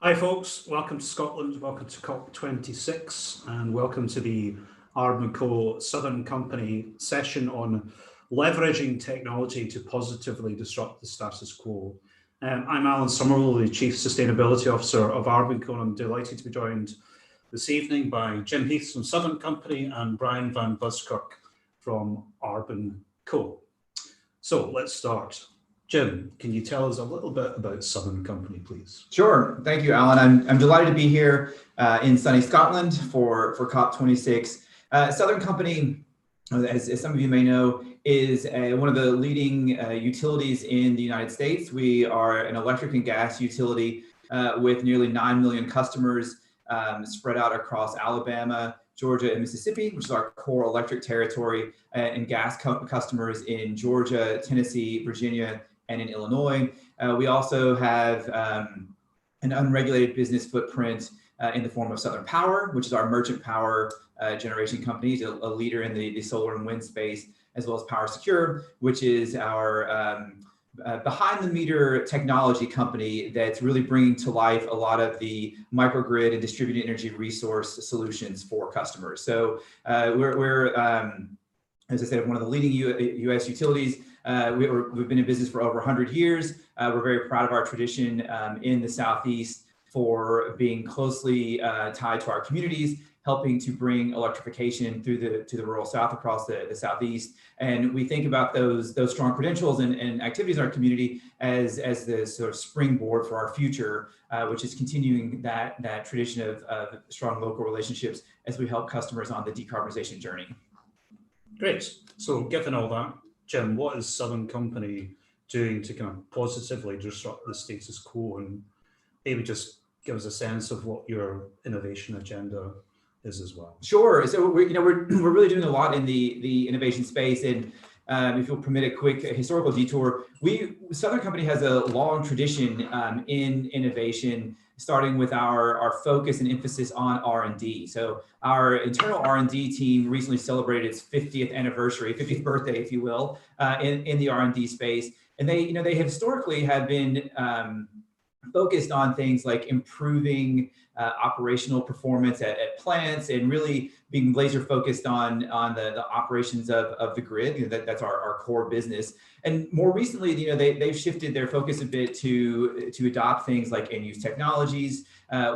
Hi folks, welcome to Scotland, welcome to COP26 and welcome to the Abenco Southern Company session on leveraging technology to positively disrupt the status quo. I'm Alan Somerville, the Chief Sustainability Officer of Abenco, and I'm delighted to be joined this evening by Jim Heath from Southern Company and Brian Van Buskirk from Abenco. So let's start. Jim, can you tell us a little bit about Southern Company, please? Sure. Thank you, Alan. I'm delighted to be here in sunny Scotland for COP26. Southern Company, as some of you may know, is one of the leading utilities in the United States. We are an electric and gas utility with nearly 9 million customers spread out across Alabama, Georgia, and Mississippi, which is our core electric territory, and gas customers in Georgia, Tennessee, Virginia, and in Illinois. We also have an unregulated business footprint in the form of Southern Power, which is our merchant power generation company, a leader in the solar and wind space, as well as Power Secure, which is our behind the meter technology company that's really bringing to life a lot of the microgrid and distributed energy resource solutions for customers. So we're as I said, one of the leading U.S. utilities. We've been in business for over 100 years. We're very proud of our tradition in the Southeast for being closely tied to our communities, helping to bring electrification to the rural South across the Southeast. And we think about those strong credentials and activities in our community as the sort of springboard for our future, which is continuing that tradition of strong local relationships as we help customers on the decarbonization journey. Great. So given all that, Jim, what is Southern Company doing to kind of positively disrupt the status quo, and maybe just give us a sense of what your innovation agenda is as well? Sure. So we're really doing a lot in the innovation space, and if you'll permit a quick historical detour, Southern Company has a long tradition in innovation, starting with our focus and emphasis on R&D. So our internal R&D team recently celebrated its 50th birthday, if you will, in the R&D space. And they historically have been focused on things like improving operational performance at plants and really being laser focused on the operations of the grid. That's our core business. And more recently, they've shifted their focus a bit to adopt things like end-use technologies.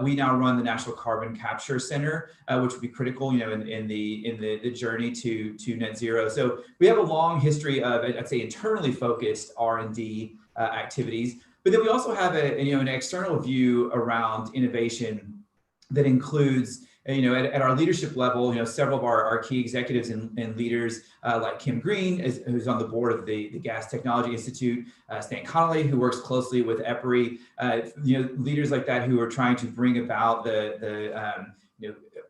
We now run the National Carbon Capture Center, which will be critical, in the journey to net zero. So we have a long history of, I'd say, internally focused R&D activities. But then we also have an external view around innovation that includes, at our leadership level, several of our key executives and leaders like Kim Green, who's on the board of the Gas Technology Institute, Stan Connolly, who works closely with EPRI, leaders like that who are trying to bring about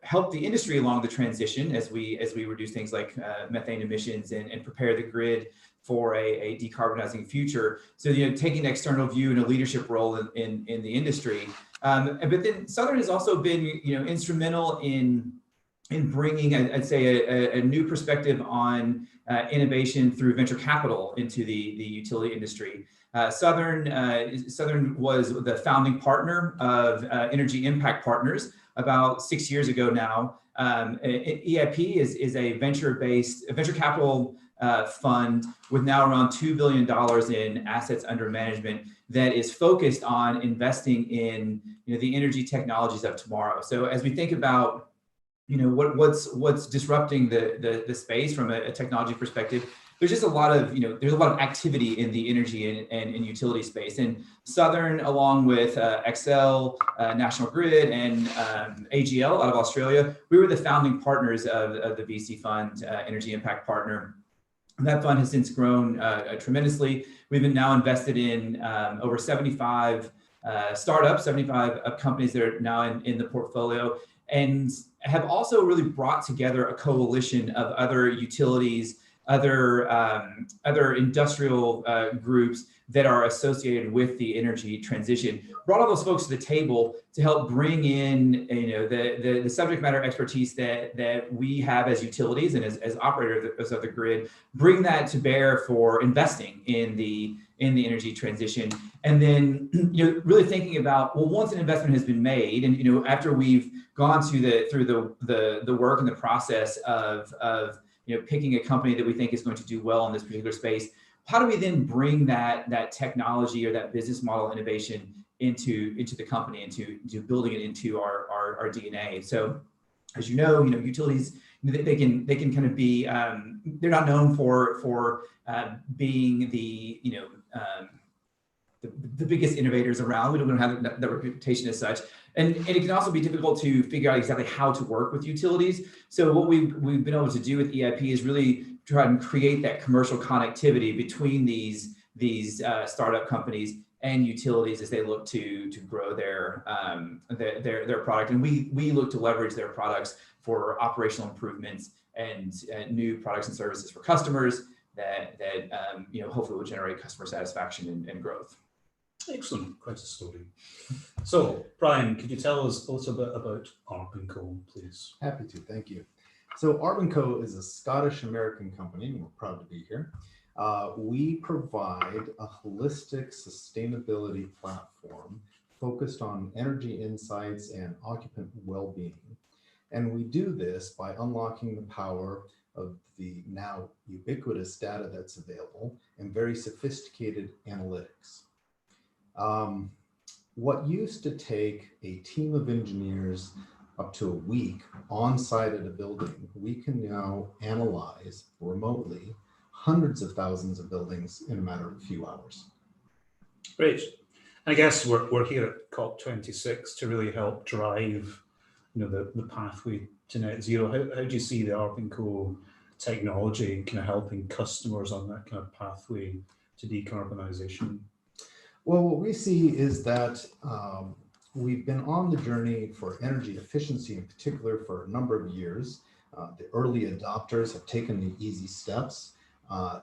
help the industry along the transition as we reduce things like methane emissions and prepare the grid for a decarbonizing future. So, taking an external view and a leadership role in the industry. But then Southern has also been, instrumental in bringing, I'd say, a new perspective on innovation through venture capital into the utility industry. Southern was the founding partner of Energy Impact Partners about 6 years ago now. EIP is a venture capital fund with now around $2 billion in assets under management that is focused on investing in the energy technologies of tomorrow. So as we think about what's disrupting the space from a technology perspective, there's just a lot of activity in the energy and utility space. And Southern, along with Excel, National Grid, and AGL out of Australia, we were the founding partners of the VC fund, Energy Impact Partner. That fund has since grown tremendously. We've been now invested in over 75 startups, 75 companies that are now in the portfolio, and have also really brought together a coalition of other utilities other industrial groups that are associated with the energy transition. Brought all those folks to the table to help bring in, the subject matter expertise that we have as utilities and as operators of the grid, bring that to bear for investing in the energy transition. And then, really thinking about, well, once an investment has been made, and after we've gone through the work and the process of picking a company that we think is going to do well in this particular space, how do we then bring that technology or that business model innovation into the company, into building it into our DNA? So, as utilities, they can kind of be, they're not known for being the biggest innovators around. We don't have that reputation as such. And it can also be difficult to figure out exactly how to work with utilities. So what we've been able to do with EIP is really try and create that commercial connectivity between these startup companies and utilities as they look to grow their product. And we look to leverage their products for operational improvements and new products and services for customers that hopefully will generate customer satisfaction and growth. Excellent, quite a story. So, Brian, could you tell us a little bit about Abenco, please? Happy to, thank you. So Abenco is a Scottish-American company, and we're proud to be here. We provide a holistic sustainability platform focused on energy insights and occupant well-being. And we do this by unlocking the power of the now ubiquitous data that's available and very sophisticated analytics. What used to take a team of engineers up to a week on site at a building, we can now analyze remotely hundreds of thousands of buildings in a matter of a few hours. Great. I guess we're here at COP26 to really help drive the pathway to net zero. How do you see the Abenco technology kind of helping customers on that kind of pathway to decarbonisation? Well, what we see is that we've been on the journey for energy efficiency in particular for a number of years. The early adopters have taken the easy steps.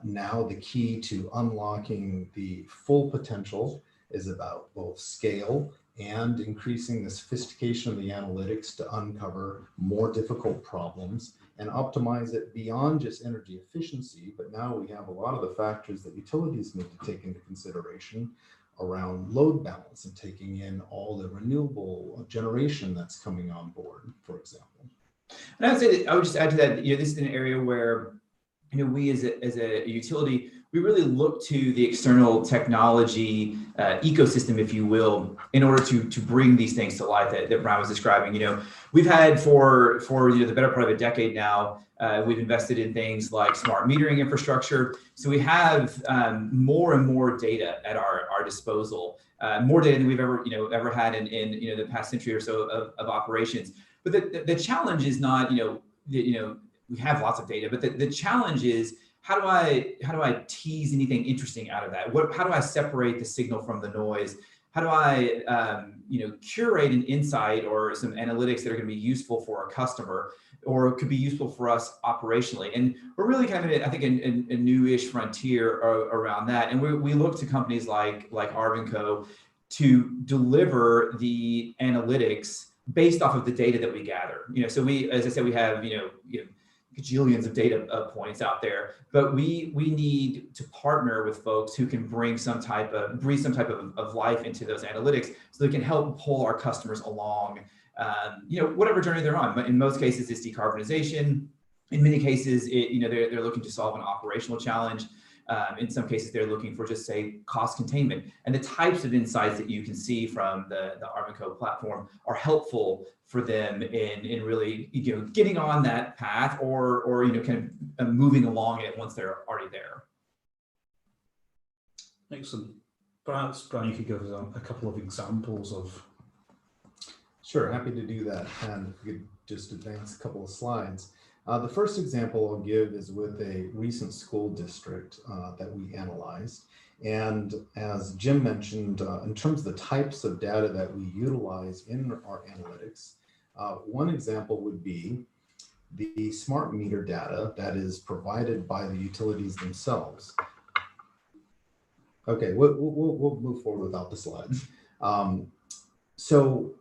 Now the key to unlocking the full potential is about both scale and increasing the sophistication of the analytics to uncover more difficult problems and optimize it beyond just energy efficiency. But now we have a lot of the factors that utilities need to take into consideration around load balance and taking in all the renewable generation that's coming on board, for example. And I would say that I would just add to that, this is an area where we as a utility, we really look to the external technology ecosystem, if you will, in order to bring these things to life that Brian was describing. We've had for the better part of a decade now, we've invested in things like smart metering infrastructure. So we have more and more data at our disposal, more data than we've ever had in the past century or so of operations. But the challenge is not we have lots of data, but the challenge is how do I tease anything interesting out of that? How do I separate the signal from the noise? How do I curate an insight or some analytics that are going to be useful for a customer or could be useful for us operationally? And we're really kind of, I think, a newish frontier around that. And we look to companies like Abenco to deliver the analytics based off of the data that we gather. So as I said, we have gajillions of data points out there, but we need to partner with folks who can bring some type of life into those analytics so they can help pull our customers along, whatever journey they're on. But in most cases, it's decarbonization. In many cases, they're looking to solve an operational challenge. In some cases, they're looking for just, say, cost containment. And the types of insights that you can see from the Abenco platform are helpful for them in really getting on that path or kind of moving along it once they're already there. Excellent. Perhaps, Brian, you could give us a couple of examples of. Sure, happy to do that. And if we could just advance a couple of slides. The first example I'll give is with a recent school district that we analyzed. And as Jim mentioned, in terms of the types of data that we utilize in our analytics, one example would be the smart meter data that is provided by the utilities themselves. Okay, we'll move forward without the slides. So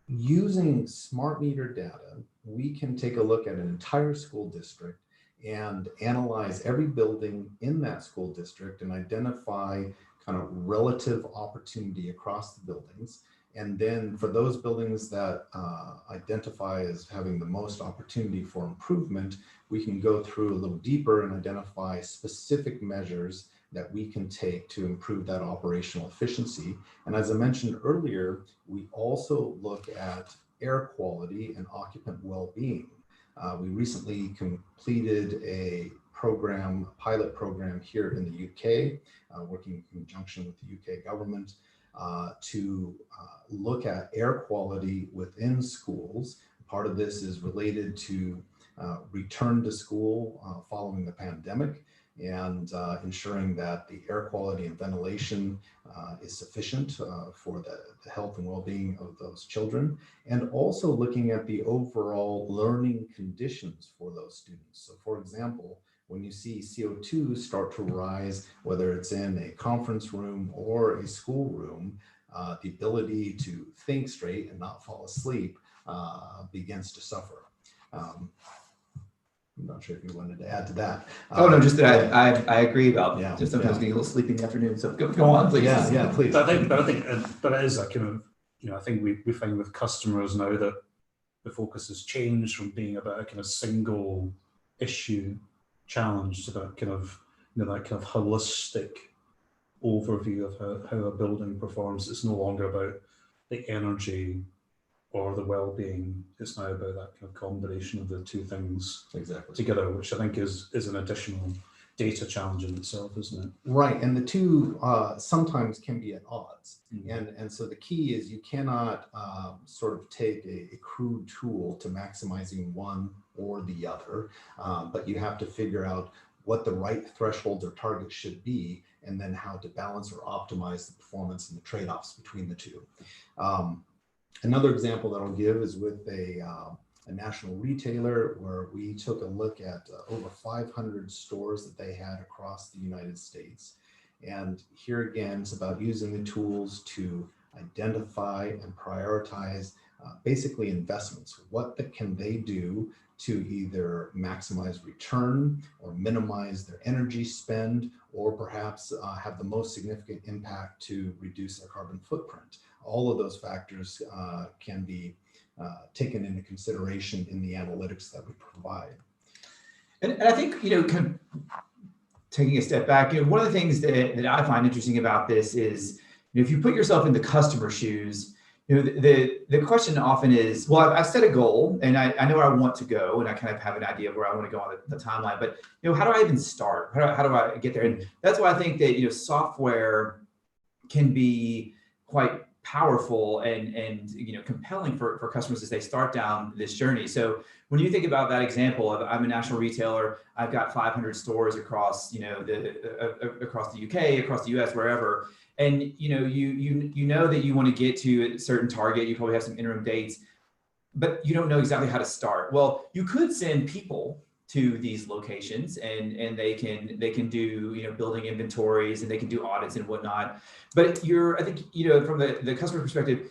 using smart meter data, we can take a look at an entire school district and analyze every building in that school district and identify kind of relative opportunity across the buildings. And then for those buildings that identify as having the most opportunity for improvement, we can go through a little deeper and identify specific measures that we can take to improve that operational efficiency. And as I mentioned earlier, we also look at air quality and occupant well-being. We recently completed a pilot program here in the UK, working in conjunction with the UK government, to look at air quality within schools. Part of this is related to return to school following the pandemic, and ensuring that the air quality and ventilation is sufficient for the health and well-being of those children, and also looking at the overall learning conditions for those students. So for example, when you see CO2 start to rise, whether it's in a conference room or a school room, the ability to think straight and not fall asleep begins to suffer. I'm not sure if you wanted to add to that. Oh no, just that I agree about just sometimes yeah. getting a little sleepy in the afternoon. So go on, please. Yeah, please. But I think it is a kind of, I think we find with customers now that the focus has changed from being about a kind of single issue challenge to that kind of, that kind of holistic overview of how a building performs. It's no longer about the energy or the well-being. It's now about that kind of combination of the two things together, which I think is an additional data challenge in itself, isn't it? Right, and the two sometimes can be at odds. And so the key is you cannot sort of take a crude tool to maximizing one or the other, but you have to figure out what the right thresholds or targets should be, and then how to balance or optimize the performance and the trade-offs between the two. Another example that I'll give is with a national retailer where we took a look at over 500 stores that they had across the United States. And here again, it's about using the tools to identify and prioritize basically investments. What can they do to either maximize return or minimize their energy spend, or perhaps have the most significant impact to reduce their carbon footprint. All of those factors can be taken into consideration in the analytics that we provide. And I think, kind of taking a step back, one of the things that I find interesting about this is, if you put yourself in the customer shoes, the question often is, well, I've set a goal and I know where I want to go, and I kind of have an idea of where I want to go on the timeline, but how do I even start? How do I get there? And that's why I think that software can be quite powerful and compelling for customers as they start down this journey. So when you think about that example of, I'm a national retailer, I've got 500 stores across across the UK, across the US, wherever, and you know that you want to get to a certain target. You probably have some interim dates, but you don't know exactly how to start. Well, you could send people to these locations and they can do building inventories, and they can do audits and whatnot. But I think from the customer perspective,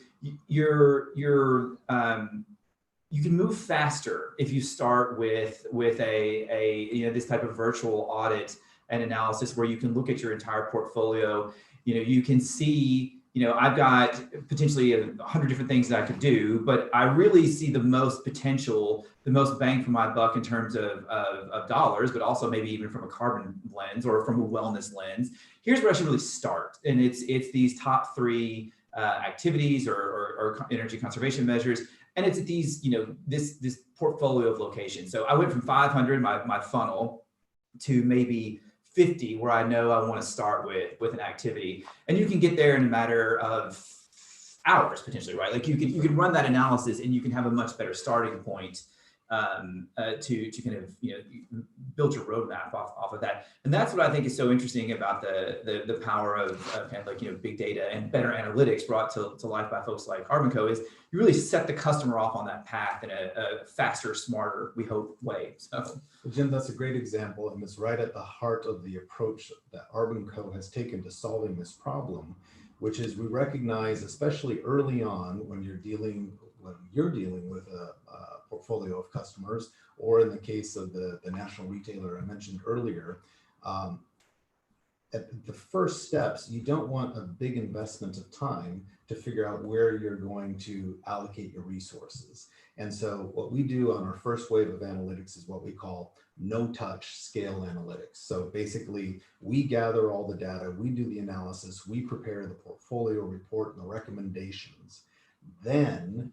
you can move faster if you start with a this type of virtual audit and analysis, where you can look at your entire portfolio. You can see, I've got potentially 100 different things that I could do, but I really see the most potential, the most bang for my buck in terms of dollars, but also maybe even from a carbon lens or from a wellness lens. Here's where I should really start. And it's these top 3 activities or energy conservation measures. And it's these, this portfolio of locations. So I went from 500, my funnel, to maybe 50, where I know I want to start with an activity. And you can get there in a matter of hours potentially, right? Like you can run that analysis and you can have a much better starting point. to kind of build your roadmap off of that. And that's what I think is so interesting about the power of kind of like big data and better analytics brought to life by folks like Abenco is you really set the customer off on that path in a faster, smarter, we hope, way. So Jim, that's a great example, and it's right at the heart of the approach that Abenco has taken to solving this problem, which is we recognize, especially early on when you're dealing with a portfolio of customers, or in the case of the national retailer I mentioned earlier, at the first steps, you don't want a big investment of time to figure out where you're going to allocate your resources. And so what we do on our first wave of analytics is what we call no-touch scale analytics. So basically, we gather all the data, we do the analysis, we prepare the portfolio report and the recommendations. Then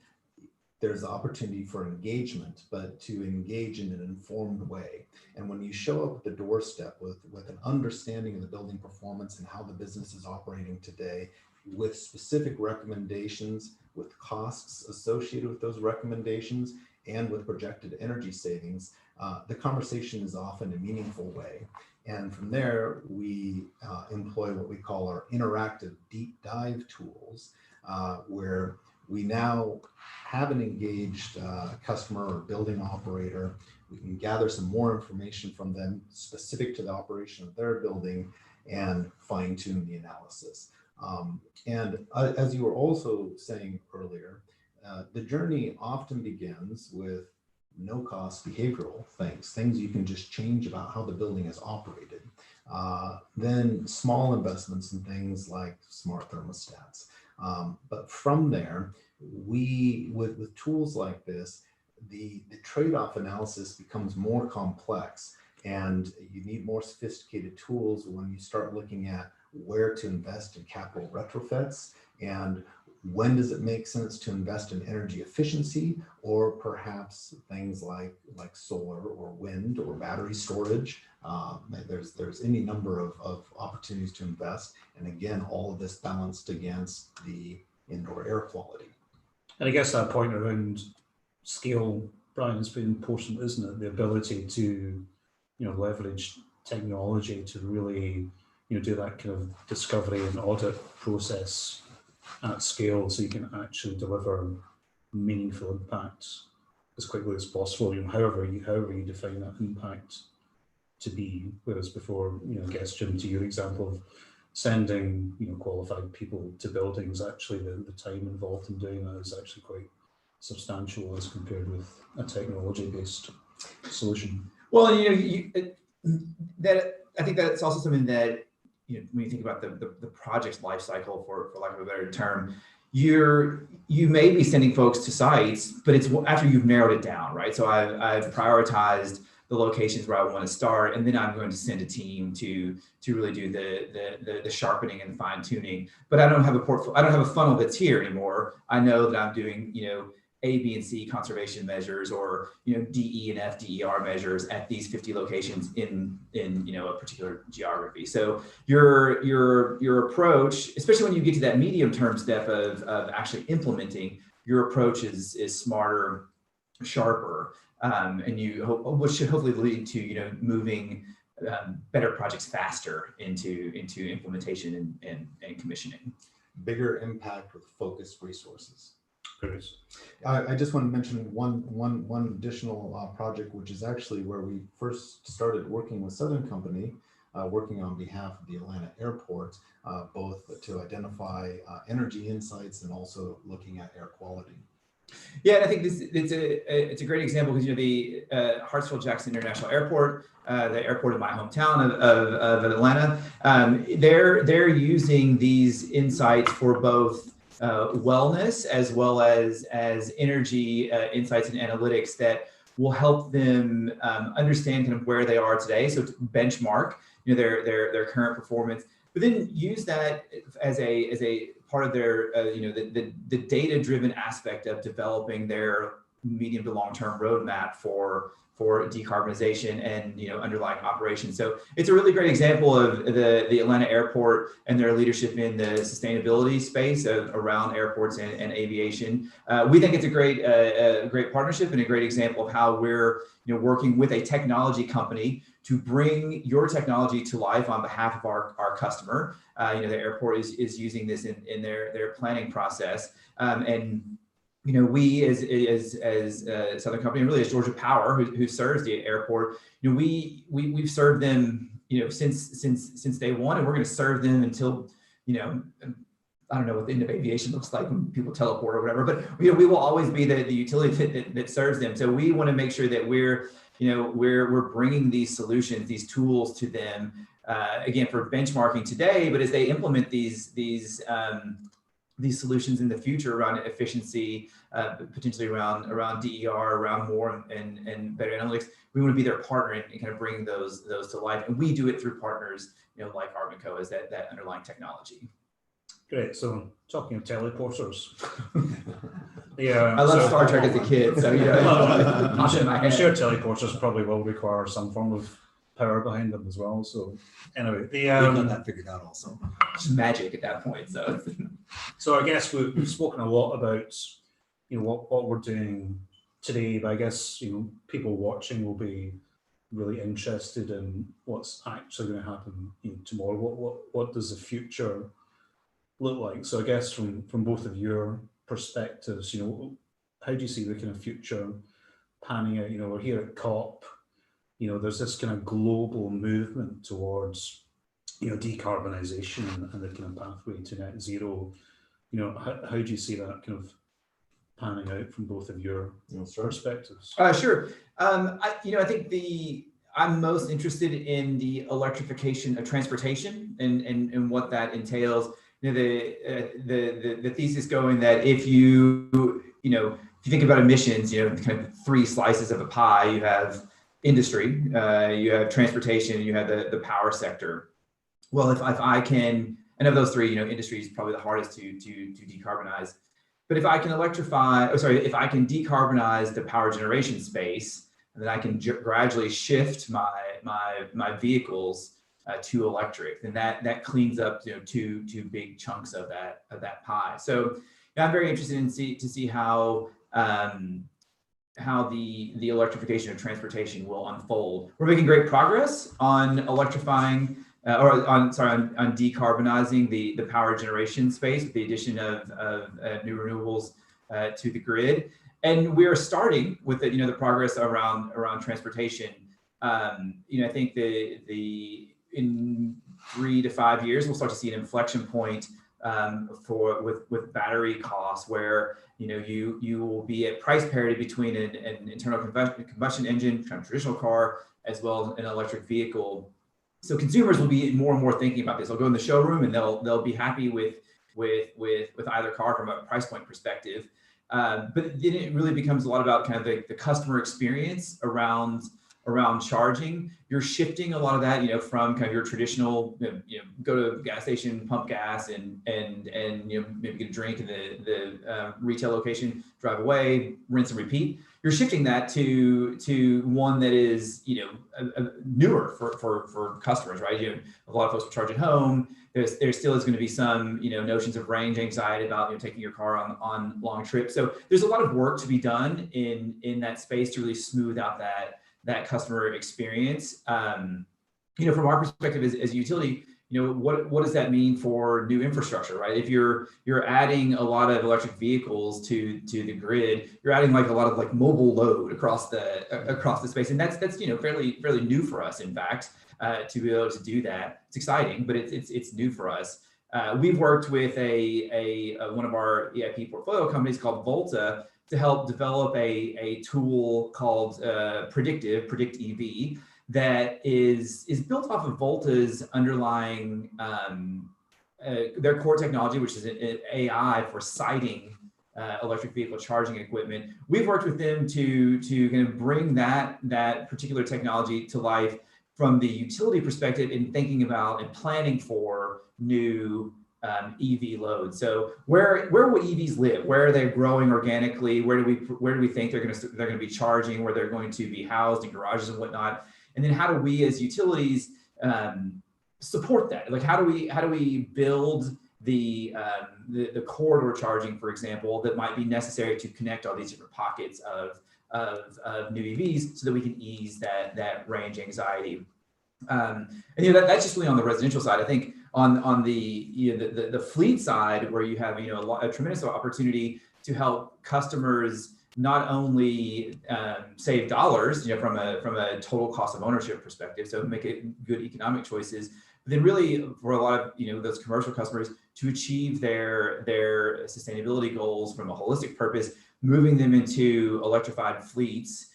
there's the opportunity for engagement, but to engage in an informed way. And when you show up at the doorstep with an understanding of the building performance and how the business is operating today, with specific recommendations, with costs associated with those recommendations, and with projected energy savings, the conversation is often a meaningful way. And from there, we employ what we call our interactive deep dive tools, where we now have an engaged customer or building operator. We can gather some more information from them specific to the operation of their building and fine tune the analysis. And as you were also saying earlier, the journey often begins with no cost behavioral things you can just change about how the building is operated. Then small investments in things like smart thermostats. But from there, with tools like this, the trade-off analysis becomes more complex, and you need more sophisticated tools when you start looking at where to invest in capital retrofits, and when does it make sense to invest in energy efficiency, or perhaps things like solar or wind or battery storage. There's any number of opportunities to invest, and again, all of this balanced against the indoor air quality. And I guess that point around scale, Brian, has been important, isn't it? The ability to leverage technology to really do that kind of discovery and audit process at scale, so you can actually deliver meaningful impact as quickly as possible. However you define that impact to be. Whereas before, I guess, Jim, to your example of sending qualified people to buildings, actually the time involved in doing that is actually quite substantial as compared with a technology-based solution. Well, that I think that's also something that when you think about the project's life cycle, for lack of a better term, you may be sending folks to sites, but it's after you've narrowed it down, right? So I've prioritized the locations where I want to start, and then I'm going to send a team to really do the sharpening and fine tuning. But I don't have a funnel that's here anymore. I know that I'm doing A, B, and C conservation measures, or D, E, and F, DER measures at these 50 locations in a particular geography. So your approach, especially when you get to that medium term step of actually implementing, your approach is smarter, sharper, and which should hopefully lead to moving better projects faster into implementation and commissioning. Bigger impact with focused resources. Chris. I just want to mention one additional project, which is actually where we first started working with Southern Company, working on behalf of the Atlanta airport, both to identify energy insights and also looking at air quality. Yeah, and I think it's a great example because the Hartsfield-Jackson International Airport, the airport in my hometown of Atlanta, they're using these insights for both wellness as well as energy insights and analytics that will help them understand kind of where they are today. So to benchmark their current performance, but then use that as a part of their the data-driven aspect of developing their medium to long-term roadmap for decarbonization and underlying operations. So it's a really great example of the Atlanta airport and their leadership in the sustainability space around airports and aviation. We think it's a great partnership and a great example of how we're working with a technology company to bring your technology to life on behalf of our customer. The airport is using this in their planning process, and we as Southern Company, and really as Georgia Power, who serves the airport, we've served them since day one, and we're going to serve them until I don't know what the end of aviation looks like when people teleport or whatever, but we will always be the utility that serves them. So we want to make sure that we're bringing these solutions, these tools to them, again, for benchmarking today, but as they implement these solutions in the future around efficiency, potentially around DER, around more and better analytics, we want to be their partner in kind of bringing those to life. And we do it through partners, like Abenco as that underlying technology. Great. So talking of teleporters, I love Star Trek as a kid, so I'm sure teleporters probably will require some form of power behind them as well. So anyway, we've got that figured out also. It's magic at that point. So I guess we've spoken a lot about what we're doing today, but I guess people watching will be really interested in what's actually going to happen tomorrow. What does the future look like? So I guess from both of your perspectives, how do you see the kind of future panning out? We're here at COP. There's this kind of global movement towards decarbonisation and the kind of pathway to net zero. How do you see that kind of panning out from both of your perspectives? Sure. I think I'm most interested in the electrification of transportation and what that entails. The thesis going that if you think about emissions, kind of three slices of a pie, you have industry, you have transportation, you have the power sector. Well, if I can, and of those three, industry is probably the hardest to decarbonize. But if I can if I can decarbonize the power generation space, and then I can gradually shift my vehicles to electric, then that cleans up two big chunks of that pie. So I'm very interested to see how the electrification of transportation will unfold. We're making great progress on electrifying on decarbonizing the power generation space with the addition of new renewables to the grid, and we are starting with the progress around transportation. I think in 3 to 5 years we'll start to see an inflection point with battery costs where you will be at price parity between an internal combustion engine, kind of traditional car, as well as an electric vehicle. So consumers will be more and more thinking about this. They'll go in the showroom and they'll be happy with either car from a price point perspective. But then it really becomes a lot about kind of the customer experience around charging. You're shifting a lot of that, from kind of your traditional, go to a gas station, pump gas, and maybe get a drink in the retail location, drive away, rinse and repeat. You're shifting that to one that is newer for customers, right? A lot of folks will charge at home. There still is going to be some notions of range anxiety about taking your car on long trips. So there's a lot of work to be done in that space to really smooth out that customer experience. From our perspective as a utility, what does that mean for new infrastructure, right? If you're adding a lot of electric vehicles to the grid, you're adding a lot of mobile load across the space, and that's fairly new for us, in fact, to be able to do that. It's exciting, but it's new for us. We've worked with one of our EIP portfolio companies called Volta to help develop a tool called Predict EV that is built off of Volta's underlying their core technology, which is an AI for siting electric vehicle charging equipment. We've worked with them to kind of bring that particular technology to life from the utility perspective in thinking about and planning for new EV load. So where will EVs live? Where are they growing organically? Where do we think they're going to be charging? Where they're going to be housed in garages and whatnot? And then how do we as utilities support that? Like how do we build the corridor charging, for example, that might be necessary to connect all these different pockets of new EVs so that we can ease that range anxiety. And that's just really on the residential side. I think on the fleet side, where you have a tremendous opportunity to help customers not only save dollars, from a total cost of ownership perspective, so make it good economic choices, but then really for a lot of those commercial customers to achieve their sustainability goals from a holistic purpose, moving them into electrified fleets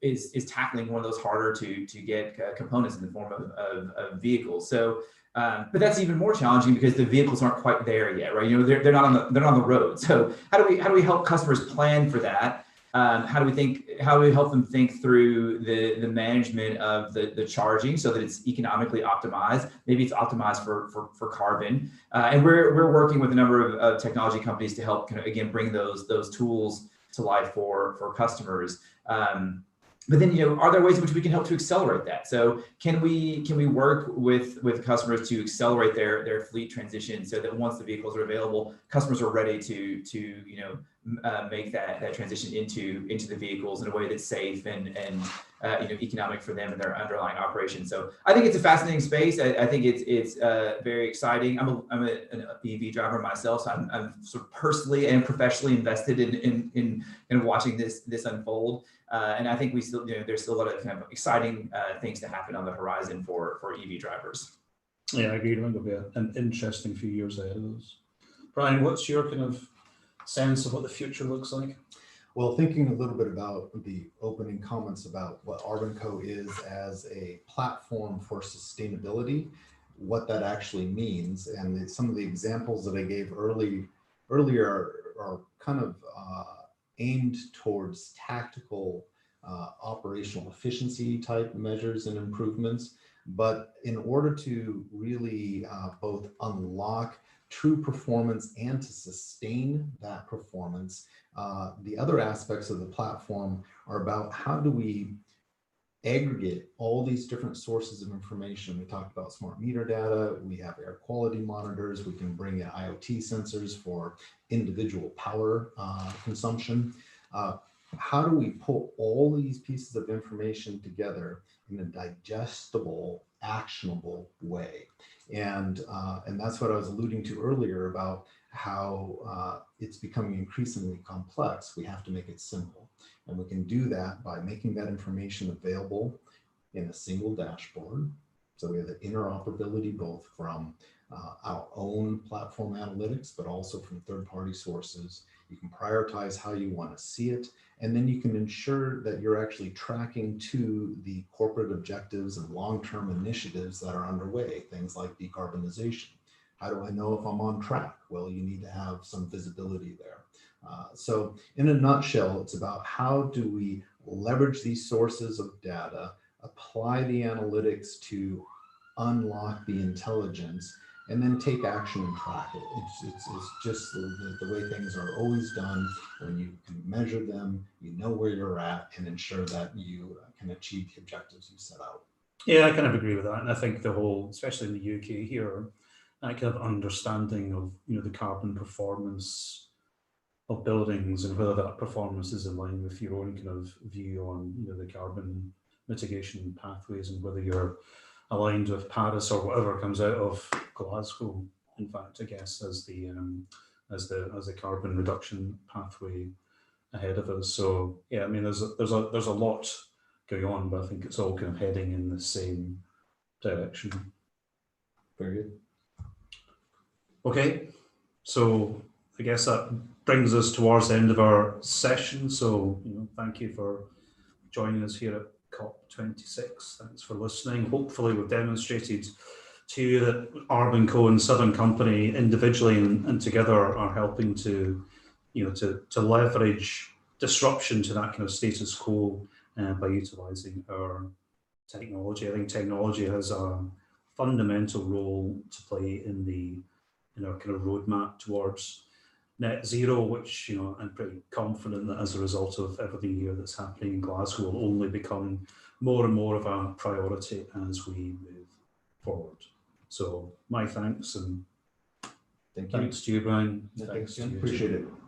is tackling one of those harder to get components in the form of vehicles. So, but that's even more challenging because the vehicles aren't quite there yet, right? They're not on the road. So how do we help customers plan for that? How do we help them think through the management of the charging so that it's economically optimized? Maybe it's optimized for carbon. And we're working with a number of technology companies to help again bring those tools to life for customers. But then, are there ways in which we can help to accelerate that? So can we work with customers to accelerate their fleet transition so that once the vehicles are available, customers are ready to make that transition into the vehicles in a way that's safe and economic for them and their underlying operation. So I think it's a fascinating space. I think it's very exciting. I'm an EV driver myself, so I'm sort of personally and professionally invested in watching this unfold. And I think there's still a lot of kind of exciting things to happen on the horizon for EV drivers. Yeah, I agree. I think it'll be an interesting few years ahead of us. Brian, what's your kind of sense of what the future looks like? Well, thinking a little bit about the opening comments about what Abenco is as a platform for sustainability, what that actually means, and some of the examples that I gave earlier are kind of aimed towards tactical operational efficiency type measures and improvements. But in order to really both unlock true performance and to sustain that performance, the other aspects of the platform are about how do we aggregate all these different sources of information. We talked about smart meter data, we have air quality monitors, we can bring in IoT sensors for individual power consumption. How do we pull all these pieces of information together in a digestible, actionable way? And that's what I was alluding to earlier about how it's becoming increasingly complex. We have to make it simple. And we can do that by making that information available in a single dashboard. So we have the interoperability both from our own platform analytics, but also from third-party sources. You can prioritize how you want to see it, and then you can ensure that you're actually tracking to the corporate objectives and long-term initiatives that are underway, things like decarbonization. How do I know if I'm on track? Well, you need to have some visibility there. So in a nutshell, it's about how do we leverage these sources of data, apply the analytics to unlock the intelligence, and then take action and track it. It's just the way things are always done. When you can measure them, you know where you're at, and ensure that you can achieve the objectives you set out. Yeah, I kind of agree with that. And I think the whole, especially in the UK here, that kind of understanding of the carbon performance of buildings and whether that performance is in line with your own kind of view on the carbon mitigation pathways and whether you're aligned with Paris or whatever comes out of Glasgow, in fact, I guess, as the carbon reduction pathway ahead of us. So yeah, I mean, there's a lot going on, but I think it's all kind of heading in the same direction. Very good. Okay, so I guess that brings us towards the end of our session. So thank you for joining us here at COP26. Thanks for listening. Hopefully we've demonstrated to you that Abenco and Southern Company individually and together are helping to leverage disruption to that kind of status quo by utilizing our technology. I think technology has a fundamental role to play in the in our kind of roadmap towards net zero, which, you know, I'm pretty confident that as a result of everything here that's happening in Glasgow will only become more and more of a priority as we move forward. So my thanks, and Thank you. thanks to you, Brian. Thanks, to Jim. you, Appreciate Jim. it.